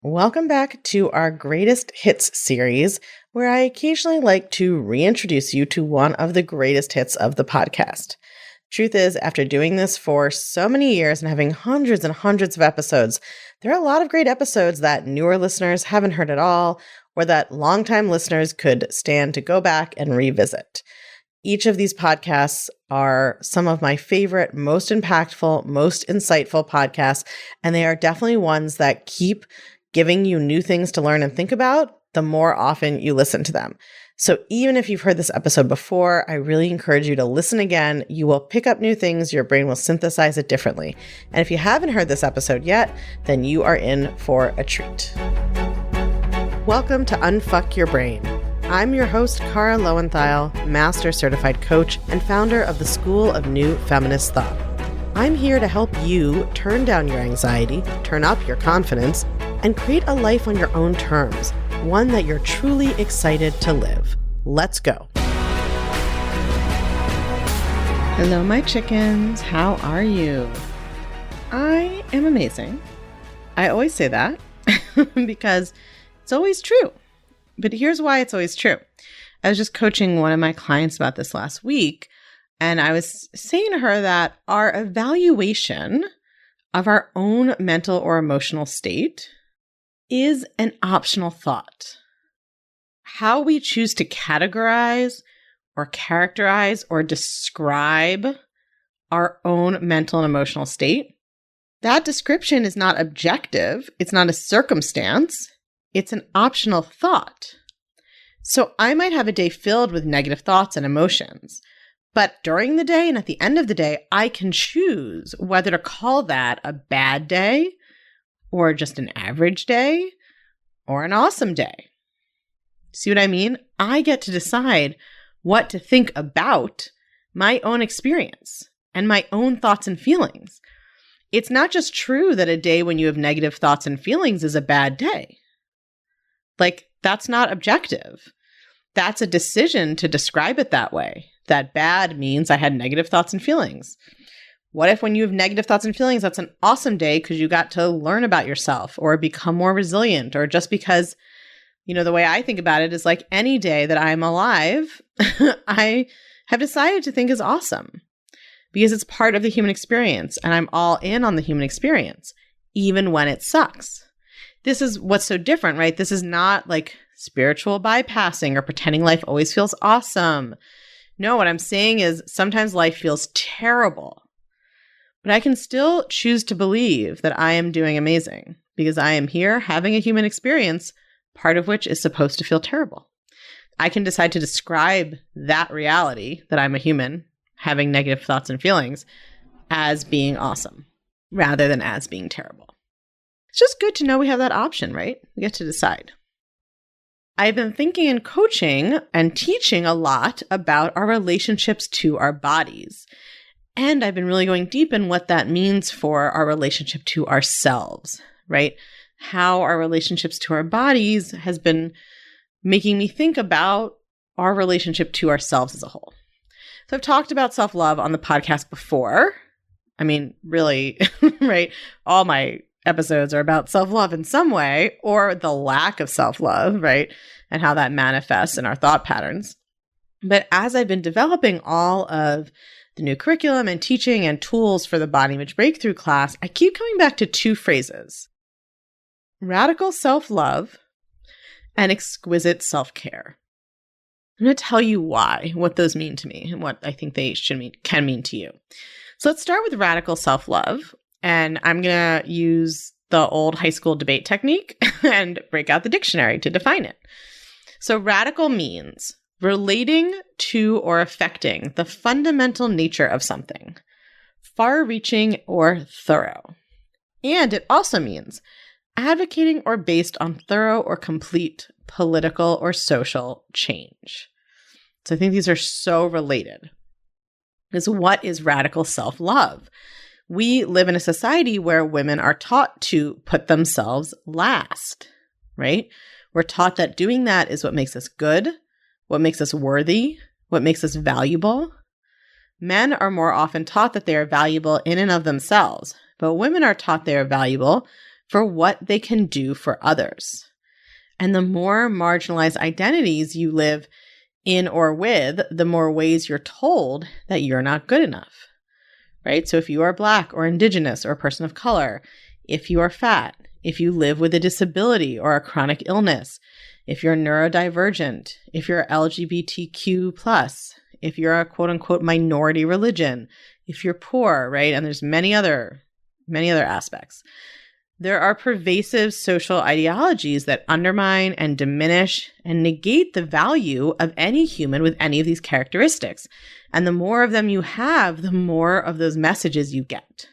Welcome back to our Greatest Hits series, where I occasionally like to reintroduce you to one of the greatest hits of the podcast. Truth is, after doing this for so many years and having hundreds and hundreds of episodes, there are a lot of great episodes that newer listeners haven't heard at all, or that longtime listeners could stand to go back and revisit. Each of these podcasts are some of my favorite, most impactful, most insightful podcasts, and they are definitely ones that keep giving you new things to learn and think about the more often you listen to them. So even if you've heard this episode before, I really encourage you to listen again. You will pick up new things. Your brain will synthesize it differently. And if you haven't heard this episode yet, then you are in for a treat. Welcome to Unfuck Your Brain. I'm your host, Cara Lowenthal, Master Certified Coach and founder of the School of New Feminist Thought. I'm here to help you turn down your anxiety, turn up your confidence, and create a life on your own terms, one that you're truly excited to live. Let's go. Hello, my chickens. How are you? I am amazing. I always say that because it's always true. But here's why it's always true. I was just coaching one of my clients about this last week, and I was saying to her that our evaluation of our own mental or emotional state is an optional thought. How we choose to categorize or characterize or describe our own mental and emotional state, that description is not objective. It's not a circumstance. It's an optional thought. So I might have a day filled with negative thoughts and emotions, but during the day and at the end of the day, I can choose whether to call that a bad day or just an average day, or an awesome day. See what I mean? I get to decide what to think about my own experience and my own thoughts and feelings. It's not just true that a day when you have negative thoughts and feelings is a bad day. That's not objective. That's a decision to describe it that way. That bad means I had negative thoughts and feelings. What if when you have negative thoughts and feelings, that's an awesome day because you got to learn about yourself or become more resilient, or just because, the way I think about it is like any day that I'm alive, I have decided to think is awesome because it's part of the human experience and I'm all in on the human experience, even when it sucks. This is what's so different, right? This is not like spiritual bypassing or pretending life always feels awesome. No, what I'm saying is sometimes life feels terrible. But I can still choose to believe that I am doing amazing because I am here having a human experience, part of which is supposed to feel terrible. I can decide to describe that reality, that I'm a human having negative thoughts and feelings, as being awesome rather than as being terrible. It's just good to know we have that option, right? We get to decide. I've been thinking and coaching and teaching a lot about our relationships to our bodies. And I've been really going deep in what that means for our relationship to ourselves, right? How our relationships to our bodies has been making me think about our relationship to ourselves as a whole. So I've talked about self-love on the podcast before. I mean, really, right? All my episodes are about self-love in some way, or the lack of self-love, right? And how that manifests in our thought patterns. But as I've been developing all of the new curriculum and teaching and tools for the Body Image Breakthrough class, I keep coming back to two phrases: radical self-love and exquisite self-care. I'm going to tell you what those mean to me and what I think they can mean to you. So let's start with radical self-love. And I'm going to use the old high school debate technique and break out the dictionary to define it. So radical means relating to or affecting the fundamental nature of something, far-reaching or thorough. And it also means advocating or based on thorough or complete political or social change. So I think these are so related. Is what is radical self-love? We live in a society where women are taught to put themselves last, right? We're taught that doing that is what makes us good, what makes us worthy, what makes us valuable. Men are more often taught that they are valuable in and of themselves, but women are taught they are valuable for what they can do for others. And the more marginalized identities you live in or with, the more ways you're told that you're not good enough, right? So if you are Black or Indigenous or a person of color, if you are fat, if you live with a disability or a chronic illness, if you're neurodivergent, if you're LGBTQ+, if you're a quote unquote minority religion, if you're poor, right? And there's many other aspects. There are pervasive social ideologies that undermine and diminish and negate the value of any human with any of these characteristics. And the more of them you have, the more of those messages you get.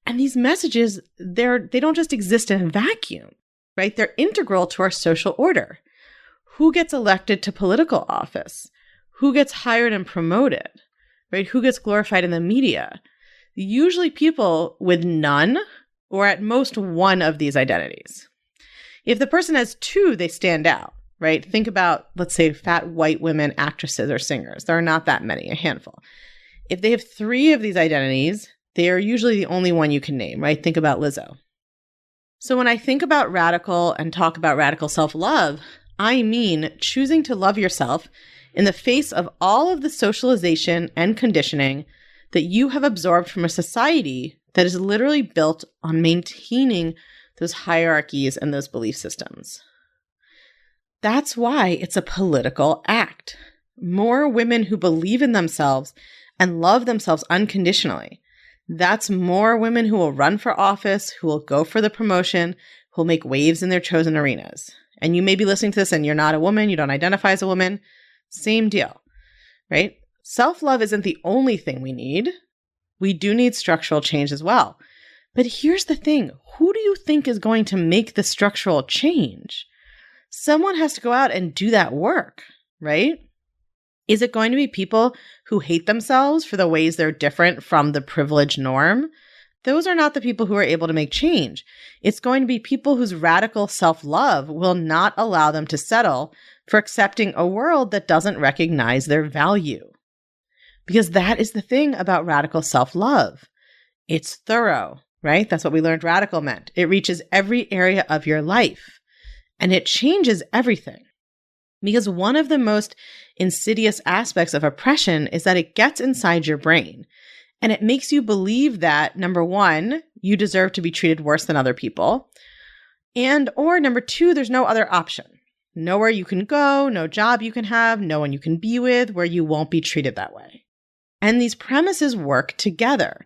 And these messages, they don't just exist in a vacuum, right? They're integral to our social order. Who gets elected to political office? Who gets hired and promoted, right? Who gets glorified in the media? Usually people with none or at most one of these identities. If the person has two, they stand out, right? Think about, let's say, fat white women actresses or singers. There are not that many, a handful. If they have three of these identities, they are usually the only one you can name, right? Think about Lizzo. So when I think about radical and talk about radical self-love, I mean choosing to love yourself in the face of all of the socialization and conditioning that you have absorbed from a society that is literally built on maintaining those hierarchies and those belief systems. That's why it's a political act. More women who believe in themselves and love themselves unconditionally. That's more women who will run for office, who will go for the promotion, who will make waves in their chosen arenas. And you may be listening to this and you're not a woman, you don't identify as a woman. Same deal, right? Self-love isn't the only thing we need. We do need structural change as well. But here's the thing. Who do you think is going to make the structural change? Someone has to go out and do that work, right? Is it going to be people who hate themselves for the ways they're different from the privileged norm? Those are not the people who are able to make change. It's going to be people whose radical self-love will not allow them to settle for accepting a world that doesn't recognize their value. Because that is the thing about radical self-love. It's thorough, right? That's what we learned radical meant. It reaches every area of your life and it changes everything. Because one of the most insidious aspects of oppression is that it gets inside your brain and it makes you believe that, number one, you deserve to be treated worse than other people. And or number two, there's no other option. Nowhere you can go, no job you can have, no one you can be with where you won't be treated that way. And these premises work together.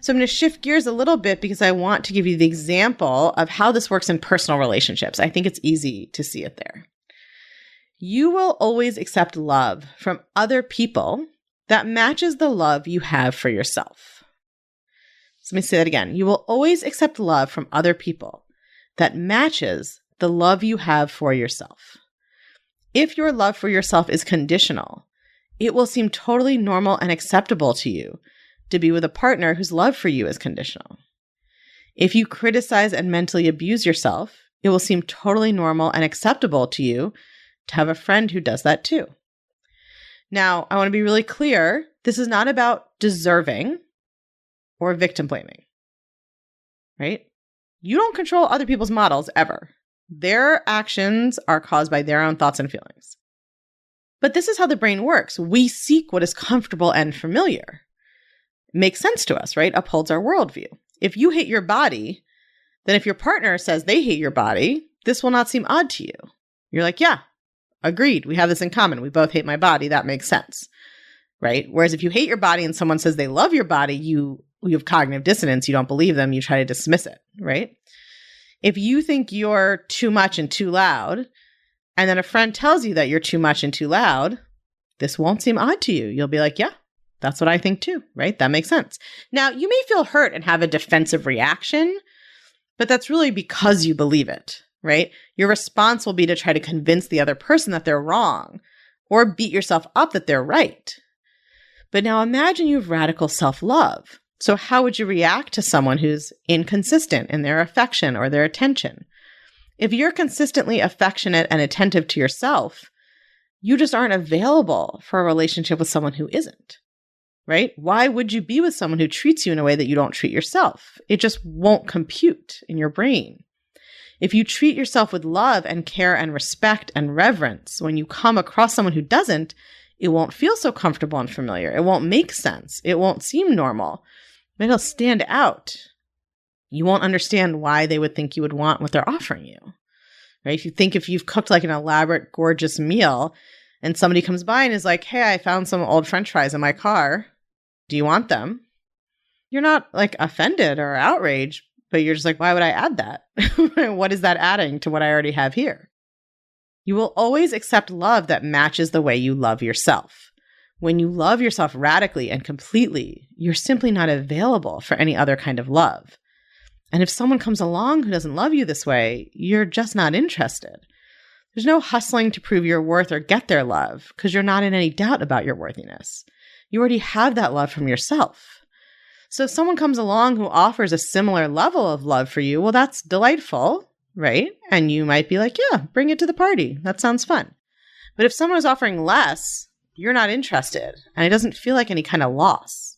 So I'm going to shift gears a little bit because I want to give you the example of how this works in personal relationships. I think it's easy to see it there. You will always accept love from other people that matches the love you have for yourself. So let me say that again. You will always accept love from other people that matches the love you have for yourself. If your love for yourself is conditional, it will seem totally normal and acceptable to you to be with a partner whose love for you is conditional. If you criticize and mentally abuse yourself, it will seem totally normal and acceptable to you to have a friend who does that too. Now, I want to be really clear. This is not about deserving or victim blaming, right? You don't control other people's models ever. Their actions are caused by their own thoughts and feelings. But this is how the brain works. We seek what is comfortable and familiar. It makes sense to us, right? Upholds our worldview. If you hate your body, then if your partner says they hate your body, this will not seem odd to you. You're like, yeah, agreed. We have this in common. We both hate my body. That makes sense, right? Whereas if you hate your body and someone says they love your body, you have cognitive dissonance. You don't believe them. You try to dismiss it, right? If you think you're too much and too loud, and then a friend tells you that you're too much and too loud, this won't seem odd to you. You'll be like, yeah, that's what I think too, right? That makes sense. Now, you may feel hurt and have a defensive reaction, but that's really because you believe it, right? Your response will be to try to convince the other person that they're wrong or beat yourself up that they're right. But now imagine you have radical self-love. So how would you react to someone who's inconsistent in their affection or their attention? If you're consistently affectionate and attentive to yourself, you just aren't available for a relationship with someone who isn't. right? Why would you be with someone who treats you in a way that you don't treat yourself? It just won't compute in your brain. If you treat yourself with love and care and respect and reverence, when you come across someone who doesn't, it won't feel so comfortable and familiar. It won't make sense. It won't seem normal. It'll stand out. You won't understand why they would think you would want what they're offering you, right? If you've cooked like an elaborate, gorgeous meal and somebody comes by and is like, hey, I found some old French fries in my car. Do you want them? You're not like offended or outraged, but you're just like, why would I add that? What is that adding to what I already have here? You will always accept love that matches the way you love yourself. When you love yourself radically and completely, you're simply not available for any other kind of love. And if someone comes along who doesn't love you this way, you're just not interested. There's no hustling to prove your worth or get their love because you're not in any doubt about your worthiness. You already have that love from yourself. So if someone comes along who offers a similar level of love for you, well, that's delightful, right? And you might be like, yeah, bring it to the party. That sounds fun. But if someone is offering less, you're not interested, and it doesn't feel like any kind of loss.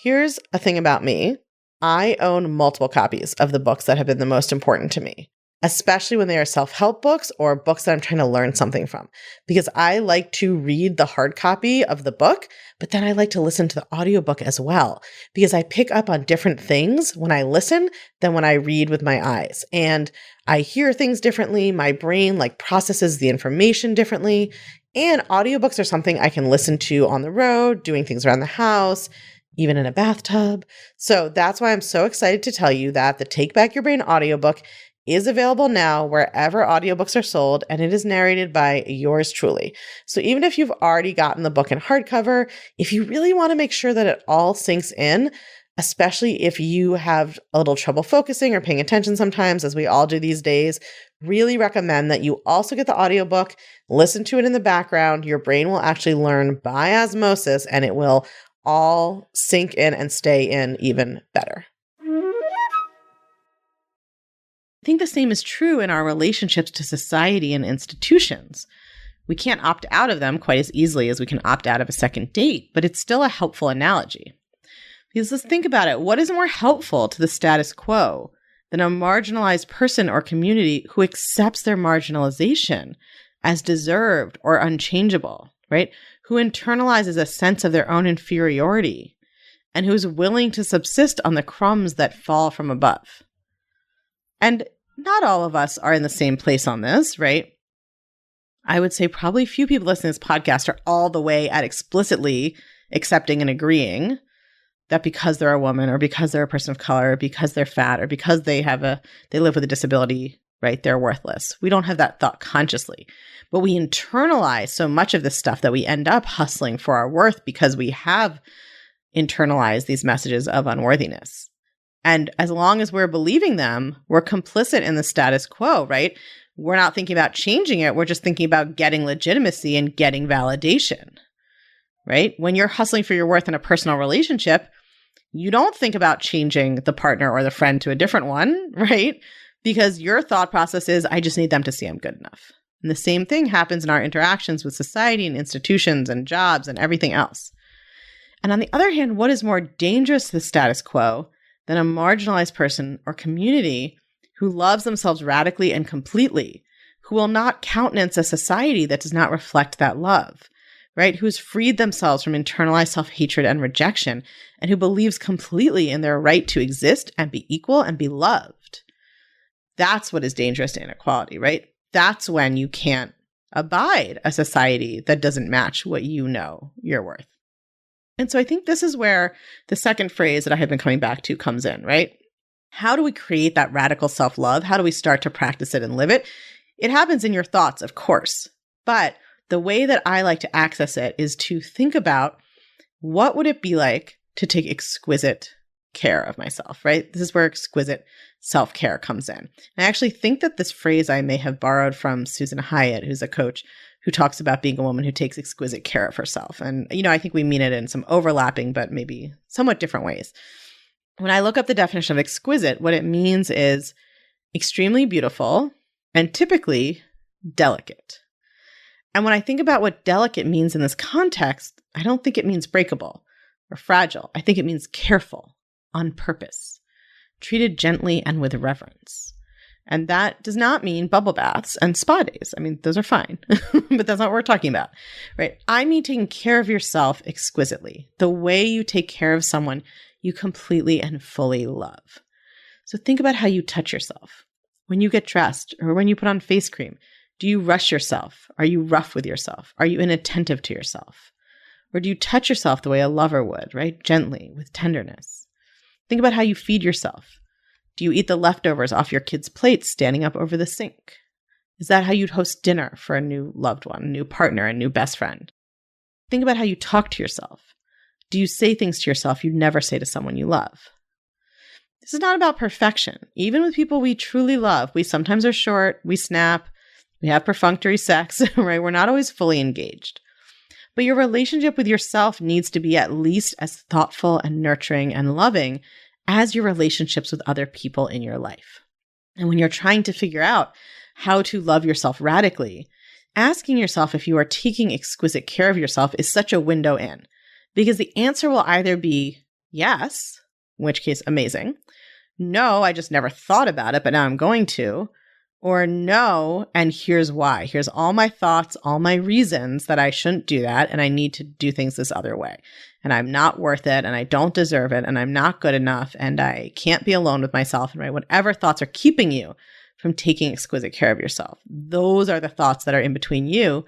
Here's a thing about me. I own multiple copies of the books that have been the most important to me, especially when they are self-help books or books that I'm trying to learn something from, because I like to read the hard copy of the book, but then I like to listen to the audiobook as well, because I pick up on different things when I listen than when I read with my eyes. And I hear things differently. My brain processes the information differently. And audiobooks are something I can listen to on the road, doing things around the house, even in a bathtub. So that's why I'm so excited to tell you that the Take Back Your Brain audiobook is available now wherever audiobooks are sold, and it is narrated by yours truly. So even if you've already gotten the book in hardcover, if you really want to make sure that it all sinks in, especially if you have a little trouble focusing or paying attention sometimes, as we all do these days, really recommend that you also get the audiobook, listen to it in the background. Your brain will actually learn by osmosis, and it will all sink in and stay in even better. I think the same is true in our relationships to society and institutions. We can't opt out of them quite as easily as we can opt out of a second date, but it's still a helpful analogy. Because let's think about it. What is more helpful to the status quo than a marginalized person or community who accepts their marginalization as deserved or unchangeable, right? Who internalizes a sense of their own inferiority and who's willing to subsist on the crumbs that fall from above. And not all of us are in the same place on this, right? I would say probably few people listening to this podcast are all the way at explicitly accepting and agreeing that because they're a woman or because they're a person of color, or because they're fat, or because they live with a disability, right? They're worthless. We don't have that thought consciously, but we internalize so much of this stuff that we end up hustling for our worth because we have internalized these messages of unworthiness. And as long as we're believing them, we're complicit in the status quo, right? We're not thinking about changing it. We're just thinking about getting legitimacy and getting validation, right? When you're hustling for your worth in a personal relationship, you don't think about changing the partner or the friend to a different one, right? Because your thought process is, I just need them to see I'm good enough. And the same thing happens in our interactions with society and institutions and jobs and everything else. And on the other hand, what is more dangerous to the status quo than a marginalized person or community who loves themselves radically and completely, who will not countenance a society that does not reflect that love, right? Who's freed themselves from internalized self-hatred and rejection, and who believes completely in their right to exist and be equal and be loved. That's what is dangerous to inequality, right? That's when you can't abide a society that doesn't match what you know you're worth. And so I think this is where the second phrase that I have been coming back to comes in, right? How do we create that radical self-love? How do we start to practice it and live it? It happens in your thoughts, of course. But the way that I like to access it is to think about what would it be like to take exquisite care of myself, right? This is where exquisite self-care comes in. And I actually think that this phrase I may have borrowed from Susan Hyatt, who's a coach who talks about being a woman who takes exquisite care of herself. And, I think we mean it in some overlapping, but maybe somewhat different ways. When I look up the definition of exquisite, what it means is extremely beautiful and typically delicate. And when I think about what delicate means in this context, I don't think it means breakable or fragile. I think it means careful, on purpose, treated gently and with reverence. And that does not mean bubble baths and spa days. I mean, those are fine, but that's not what we're talking about, right? I mean taking care of yourself exquisitely, the way you take care of someone you completely and fully love. So think about how you touch yourself. When you get dressed or when you put on face cream, do you rush yourself? Are you rough with yourself? Are you inattentive to yourself? Or do you touch yourself the way a lover would, right? Gently, with tenderness. Think about how you feed yourself. Do you eat the leftovers off your kids' plates standing up over the sink? Is that how you'd host dinner for a new loved one, a new partner, a new best friend? Think about how you talk to yourself. Do you say things to yourself you'd never say to someone you love? This is not about perfection. Even with people we truly love, we sometimes are short, we snap, we have perfunctory sex, right? We're not always fully engaged. But your relationship with yourself needs to be at least as thoughtful and nurturing and loving as your relationships with other people in your life. And when you're trying to figure out how to love yourself radically, asking yourself if you are taking exquisite care of yourself is such a window in, because the answer will either be yes, in which case amazing, no, I just never thought about it, but now I'm going to, or no, and here's why. Here's all my thoughts, all my reasons that I shouldn't do that, and I need to do things this other way. And I'm not worth it, and I don't deserve it, and I'm not good enough, and I can't be alone with myself, and right, whatever thoughts are keeping you from taking exquisite care of yourself. Those are the thoughts that are in between you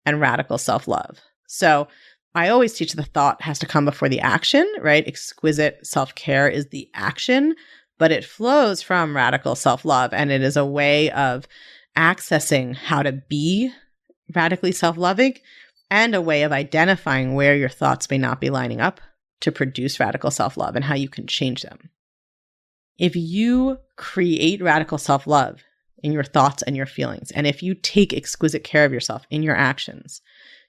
and radical self-love. So I always teach the thought has to come before the action, right? Exquisite self-care is the action, but it flows from radical self-love, and it is a way of accessing how to be radically self-loving and a way of identifying where your thoughts may not be lining up to produce radical self-love and how you can change them. If you create radical self-love in your thoughts and your feelings, and if you take exquisite care of yourself in your actions,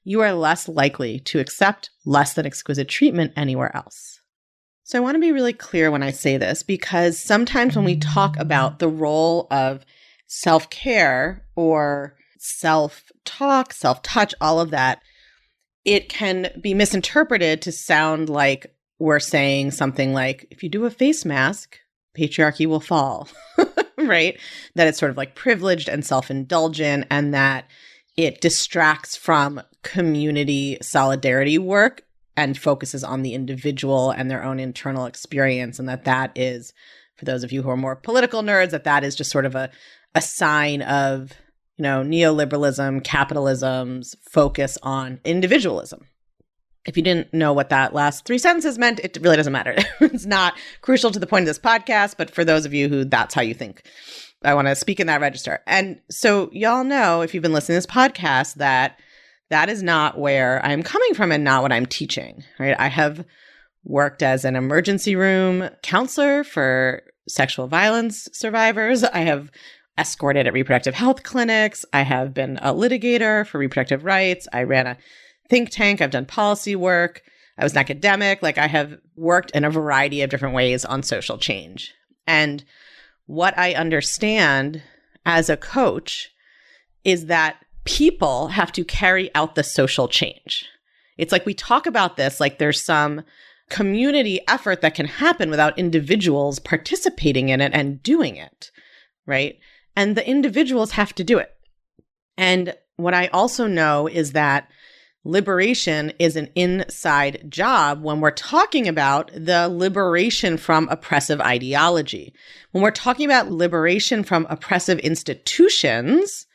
you are less likely to accept less than exquisite treatment anywhere else. So I want to be really clear when I say this, because sometimes when we talk about the role of self-care or self-talk, self-touch, all of that, it can be misinterpreted to sound like we're saying something like, if you do a face mask, patriarchy will fall, right? That it's sort of like privileged and self-indulgent, and that it distracts from community solidarity work and focuses on the individual and their own internal experience. And that is, for those of you who are more political nerds, that is just sort of a sign of, neoliberalism, capitalism's focus on individualism. If you didn't know what that last 3 sentences meant, it really doesn't matter. It's not crucial to the point of this podcast, but for those of you who that's how you think, I want to speak in that register. And so y'all know, if you've been listening to this podcast, that is not where I'm coming from and not what I'm teaching, right? I have worked as an emergency room counselor for sexual violence survivors. I have escorted at reproductive health clinics. I have been a litigator for reproductive rights. I ran a think tank. I've done policy work. I was an academic. I have worked in a variety of different ways on social change. And what I understand as a coach is that people have to carry out the social change. It's like we talk about this like there's some community effort that can happen without individuals participating in it and doing it, right? And the individuals have to do it. And what I also know is that liberation is an inside job when we're talking about the liberation from oppressive ideology. When we're talking about liberation from oppressive institutions,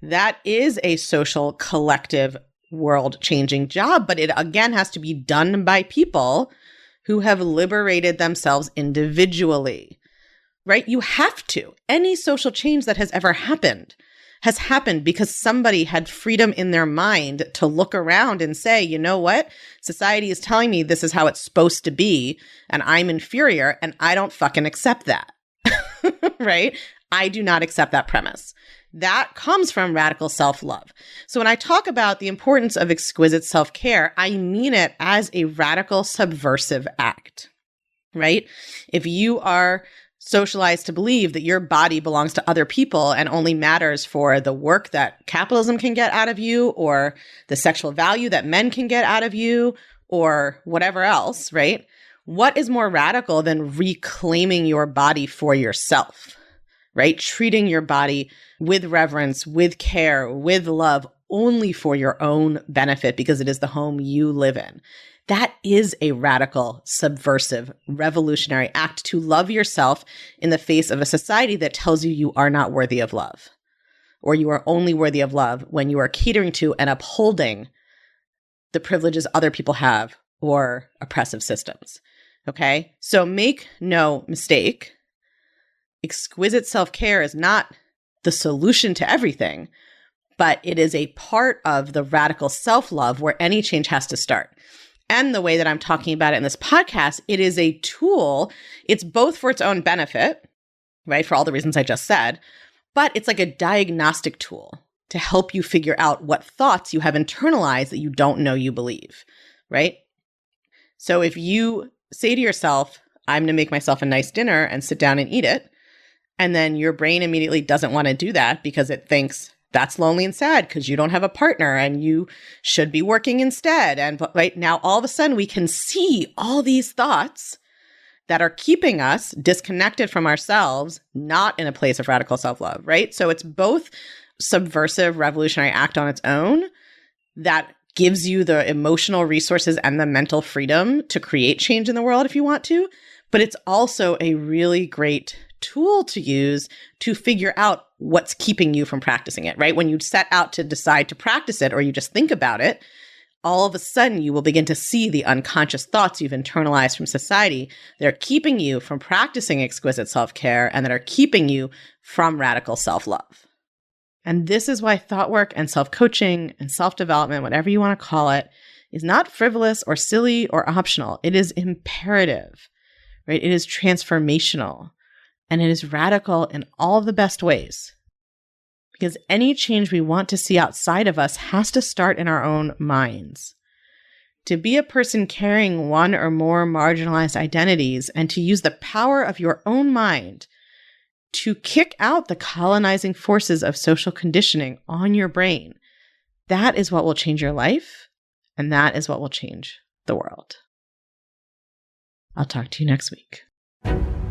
that is a social, collective, world-changing job, but it again has to be done by people who have liberated themselves individually, right? You have to. Any social change that has ever happened has happened because somebody had freedom in their mind to look around and say, you know what? Society is telling me this is how it's supposed to be, and I'm inferior, and I don't fucking accept that, right? I do not accept that premise. That comes from radical self-love. So when I talk about the importance of exquisite self-care, I mean it as a radical subversive act, right? If you are socialized to believe that your body belongs to other people and only matters for the work that capitalism can get out of you, or the sexual value that men can get out of you, or whatever else, right? What is more radical than reclaiming your body for yourself, right? Treating your body with reverence, with care, with love, only for your own benefit because it is the home you live in. That is a radical, subversive, revolutionary act to love yourself in the face of a society that tells you you are not worthy of love, or you are only worthy of love when you are catering to and upholding the privileges other people have or oppressive systems. Okay? So make no mistake, exquisite self-care is not the solution to everything, but it is a part of the radical self-love where any change has to start. And the way that I'm talking about it in this podcast, it is a tool. It's both for its own benefit, right? For all the reasons I just said, but it's like a diagnostic tool to help you figure out what thoughts you have internalized that you don't know you believe, right? So if you say to yourself, I'm going to make myself a nice dinner and sit down and eat it, and then your brain immediately doesn't want to do that because it thinks, that's lonely and sad because you don't have a partner and you should be working instead. And right now, all of a sudden, we can see all these thoughts that are keeping us disconnected from ourselves, not in a place of radical self-love, right? So it's both subversive, revolutionary act on its own that gives you the emotional resources and the mental freedom to create change in the world if you want to, but it's also a really great tool to use to figure out what's keeping you from practicing it, right? When you set out to decide to practice it or you just think about it, all of a sudden you will begin to see the unconscious thoughts you've internalized from society that are keeping you from practicing exquisite self-care and that are keeping you from radical self-love. And this is why thought work and self-coaching and self-development, whatever you want to call it, is not frivolous or silly or optional. It is imperative, right? It is transformational. And it is radical in all the best ways. Because any change we want to see outside of us has to start in our own minds. To be a person carrying one or more marginalized identities and to use the power of your own mind to kick out the colonizing forces of social conditioning on your brain, that is what will change your life, and that is what will change the world. I'll talk to you next week.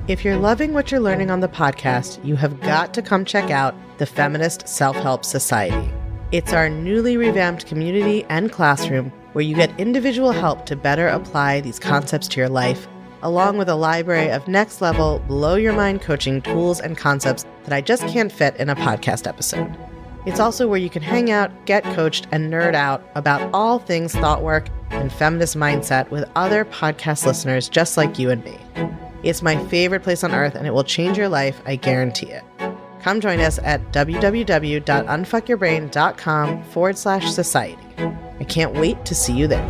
If you're loving what you're learning on the podcast, you have got to come check out the Feminist Self-Help Society. It's our newly revamped community and classroom where you get individual help to better apply these concepts to your life, along with a library of next-level, blow-your-mind coaching tools and concepts that I just can't fit in a podcast episode. It's also where you can hang out, get coached, and nerd out about all things thought work and feminist mindset with other podcast listeners just like you and me. It's my favorite place on earth, and it will change your life, I guarantee it. Come join us at www.unfuckyourbrain.com/society. I can't wait to see you there.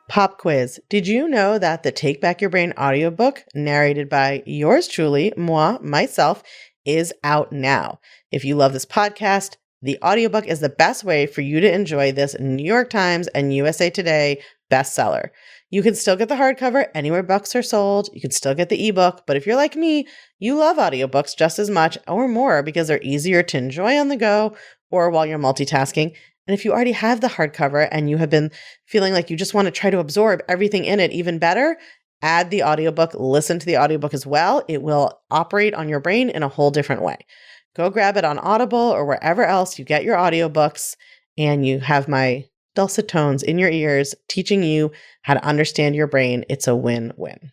Pop quiz. Did you know that the Take Back Your Brain audiobook, narrated by yours truly, myself, is out now? If you love this podcast, the audiobook is the best way for you to enjoy this New York Times and USA Today bestseller. You can still get the hardcover anywhere books are sold. You can still get the ebook, but if you're like me, you love audiobooks just as much or more because they're easier to enjoy on the go or while you're multitasking. And if you already have the hardcover and you have been feeling like you just want to try to absorb everything in it even better, add the audiobook, listen to the audiobook as well. It will operate on your brain in a whole different way. Go grab it on Audible or wherever else you get your audiobooks, and you have my dulcet tones in your ears teaching you how to understand your brain. It's a win-win.